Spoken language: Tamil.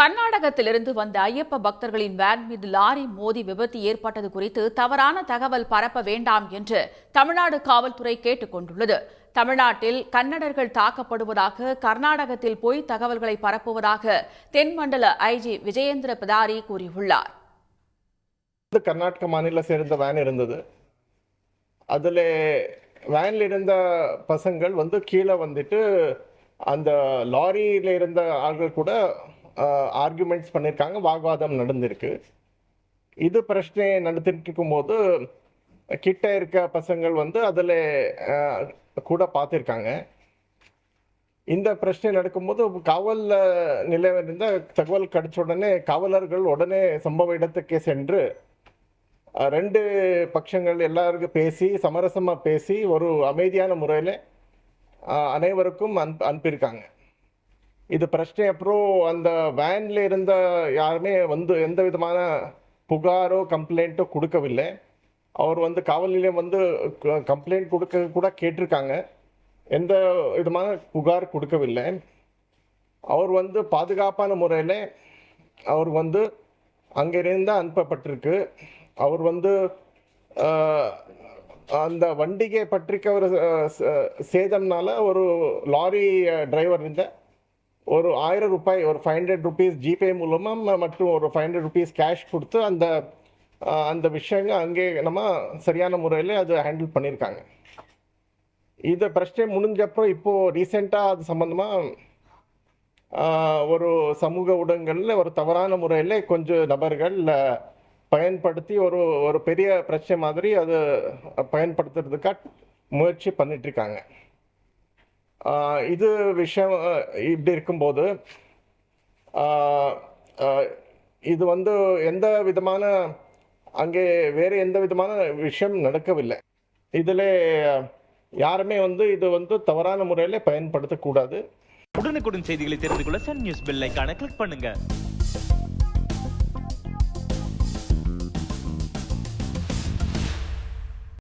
கர்நாடகத்திலிருந்து வந்த ஐயப்ப பக்தர்களின் வேன் மீது லாரி மோதி விபத்து ஏற்பட்டது குறித்து தவறான தகவல் பரப்ப வேண்டாம் என்று தமிழ்நாடு காவல்துறை கேட்டுக் கொண்டுள்ளது. தமிழ்நாட்டில் கன்னடர்கள் தாக்கப்படுவதாக கர்நாடகத்தில் பொய் தகவல்களை பரப்புவதாக தென்மண்டல ஐஜி விஜயேந்திர பதாரி கூறியுள்ளார். கர்நாடக மாநில சேர்ந்த வேன் இருந்தது. அதுல வேன்ல இருந்த பசங்கள் கீழே வந்துட்டு அந்த லாரியில இருந்த ஆள்கள் கூட ஆர்குமெண்ட்ஸ் பண்ணியிருக்காங்க. வாக்குவாதம் நடந்திருக்கு. இது பிரச்சனை நடத்திட்டு இருக்கும்போது கிட்ட இருக்க பசங்கள் அதில் கூட பார்த்துருக்காங்க. இந்த பிரச்சனை நடக்கும்போது காவல் நிலையம் இருந்த தகவல் கிடைச்ச உடனே காவலர்கள் உடனே சம்பவ இடத்துக்கே சென்று ரெண்டு பட்சங்கள் எல்லாருக்கும் பேசி சமரசமாக பேசி ஒரு அமைதியான முறையில் அனைவருக்கும் அனுப்பியிருக்காங்க. இது பிரச்சனை அப்புறம் அந்த வேன்ல இருந்த யாருமே எந்த விதமான புகாரோ கம்ப்ளைண்ட்டோ கொடுக்கவில்லை. அவர் காவல் நிலையம் கம்ப்ளைண்ட் கொடுக்க கூட கேட்டிருக்காங்க. எந்த விதமான புகார் கொடுக்கவில்லை. அவர் பாதுகாப்பான முறையில் அவர் அங்கிருந்து அனுப்பப்பட்டிருக்கு. அவர் அந்த வண்டிகை பற்றிக்க ஒரு சேதம்னால ஒரு லாரி டிரைவர் இருந்த ஒரு 1000 ரூபாய், ஒரு 500 ருபீஸ் ஜிபே மூலமாக மற்றும் ஒரு 500 ருபீஸ் கேஷ் கொடுத்து அந்த விஷயங்கள் அங்கே நம்ம சரியான முறையில் அது ஹேண்டில் பண்ணியிருக்காங்க. இந்த பிரச்சனை முடிஞ்சப்போ இப்போது ரீசெண்டாக அது சம்மந்தமாக ஒரு சமூக ஊடகங்களில் ஒரு தவறான முறையில் கொஞ்சம் நபர்கள் பயன்படுத்தி ஒரு பெரிய பிரச்சனை மாதிரி அது பயன்படுத்துறதுக்காக முயற்சி பண்ணிட்டுருக்காங்க. இது விஷயம் இப்படி இருக்கும்போது இது எந்த விதமான அங்கே வேறு எந்த விதமான விஷயம் நடக்கவில்லை. இதில் யாருமே இது தவறான முறையில் பயன்படுத்தக்கூடாது. உடனுக்குடன் செய்திகளை தெரிந்து கொள்ள சன் நியூஸ் பெல் ஐகானை கிளிக் பண்ணுங்க.